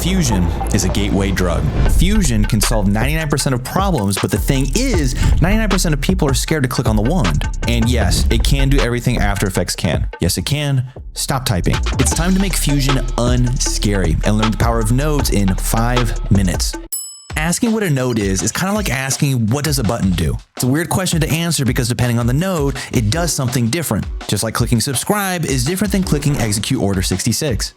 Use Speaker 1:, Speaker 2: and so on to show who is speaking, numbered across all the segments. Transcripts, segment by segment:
Speaker 1: Fusion is a gateway drug. Fusion can solve 99% of problems, but the thing is, 99% of people are scared to click on the wand. And yes, it can do everything After Effects can. Yes, it can. Stop typing. It's time to make Fusion unscary and learn the power of nodes in 5 minutes. Asking what a node is kind of like asking, what does a button do? It's a weird question to answer because depending on the node, it does something different. Just like clicking subscribe is different than clicking execute order 66.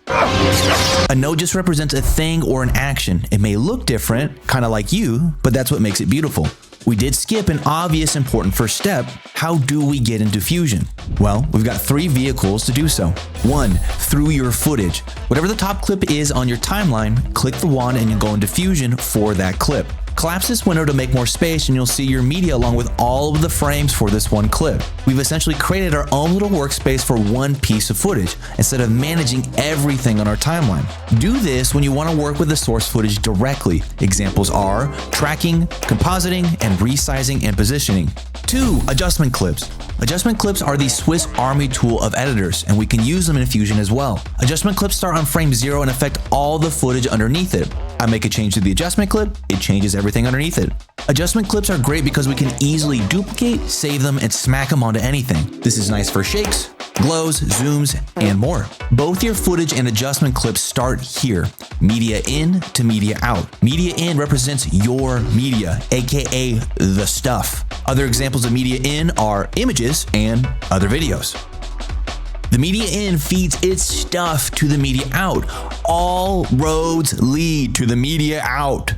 Speaker 1: A node just represents a thing or an action. It may look different, kind of like you, but that's what makes it beautiful. We did skip an obvious important first step. How do we get into Fusion? Well, we've got 3 vehicles to do so. 1, through your footage. Whatever the top clip is on your timeline, click the wand and you'll go into Fusion for that clip. Collapse this window to make more space and you'll see your media along with all of the frames for this one clip. We've essentially created our own little workspace for one piece of footage instead of managing everything on our timeline. Do this when you want to work with the source footage directly. Examples are tracking, compositing, and resizing and positioning. 2, adjustment clips. Adjustment clips are the Swiss Army tool of editors, and we can use them in Fusion as well. Adjustment clips start on frame 0 and affect all the footage underneath it. I make a change to the adjustment clip, it changes everything underneath it. Adjustment clips are great because we can easily duplicate, save them, and smack them onto anything. This is nice for shakes, glows, zooms, and more. Both your footage and adjustment clips start here. Media in to media out. Media in represents your media, aka the stuff. Other examples of media in are images and other videos. The media in feeds its stuff to the media out. All roads lead to the media out.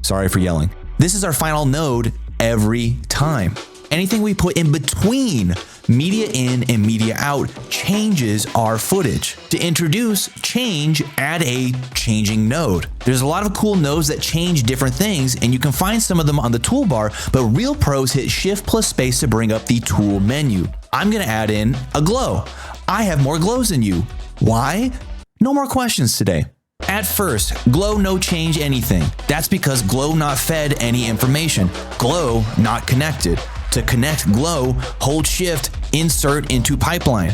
Speaker 1: Sorry for yelling. This is our final node every time. Anything we put in between media in and media out changes our footage. To introduce change, add a changing node. There's a lot of cool nodes that change different things, and you can find some of them on the toolbar, but real pros hit Shift plus space to bring up the tool menu. I'm gonna add in a glow. I have more glows than you. Why? No more questions today. At first, glow no change anything. That's because glow not fed any information. Glow not connected. To connect glow, hold shift, insert into pipeline.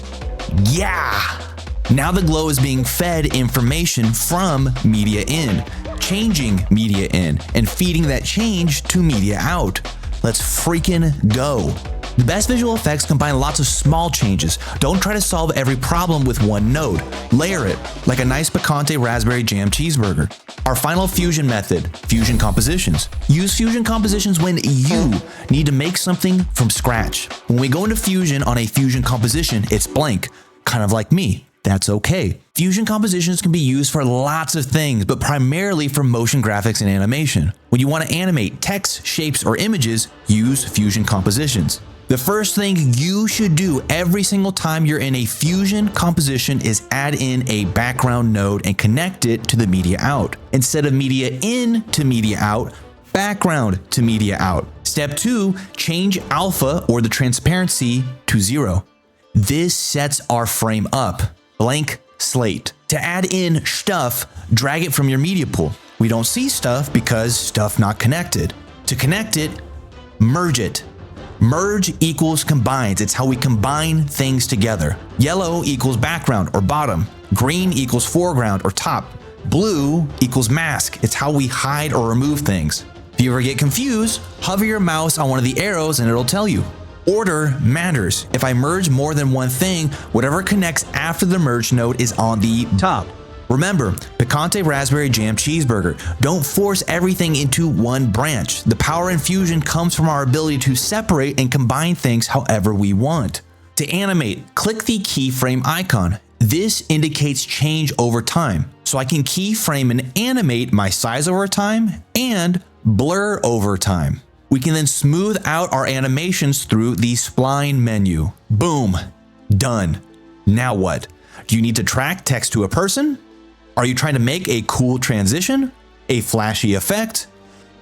Speaker 1: Yeah! Now the glow is being fed information from media in, changing media in, and feeding that change to media out. Let's freaking go. The best visual effects combine lots of small changes. Don't try to solve every problem with one node. Layer it, like a nice picante raspberry jam cheeseburger. Our final Fusion method, Fusion Compositions. Use Fusion Compositions when you need to make something from scratch. When we go into Fusion on a Fusion Composition, it's blank, kind of like me. That's okay. Fusion Compositions can be used for lots of things, but primarily for motion graphics and animation. When you want to animate text, shapes, or images, use Fusion Compositions. The first thing you should do every single time you're in a Fusion composition is add in a background node and connect it to the media out. Instead of media in to media out, background to media out. Step 2, change alpha or the transparency to 0. This sets our frame up. Blank slate. To add in stuff, drag it from your media pool. We don't see stuff because stuff not connected. To connect it, merge it. Merge equals combines. It's how we combine things together. Yellow equals background or bottom. Green equals foreground or top. Blue equals mask. It's how we hide or remove things. If you ever get confused, hover your mouse on one of the arrows and it'll tell you. Order matters. If I merge more than one thing, whatever connects after the merge node is on the top. Remember, picante raspberry jam cheeseburger. Don't force everything into one branch. The power in Fusion comes from our ability to separate and combine things however we want. To animate, click the keyframe icon. This indicates change over time. So I can keyframe and animate my size over time and blur over time. We can then smooth out our animations through the spline menu. Boom, done. Now what? Do you need to track text to a person? Are you trying to make a cool transition? A flashy effect?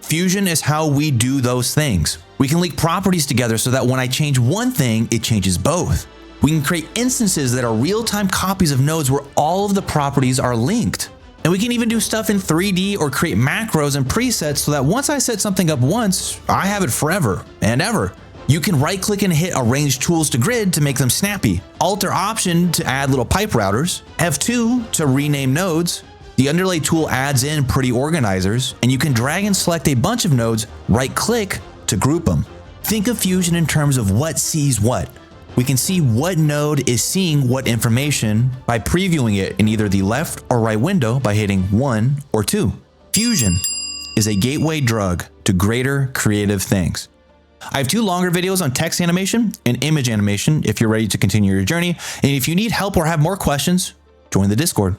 Speaker 1: Fusion is how we do those things. We can link properties together so that when I change one thing, it changes both. We can create instances that are real-time copies of nodes where all of the properties are linked. And we can even do stuff in 3D or create macros and presets so that once I set something up once, I have it forever and ever. You can right-click and hit Arrange Tools to Grid to make them snappy. Alt or Option to add little pipe routers. F2 to rename nodes. The underlay tool adds in pretty organizers, and you can drag and select a bunch of nodes, right-click to group them. Think of Fusion in terms of what sees what. We can see what node is seeing what information by previewing it in either the left or right window by hitting 1 or 2. Fusion is a gateway drug to greater creative things. I have 2 longer videos on text animation and image animation if you're ready to continue your journey. And if you need help or have more questions, join the Discord.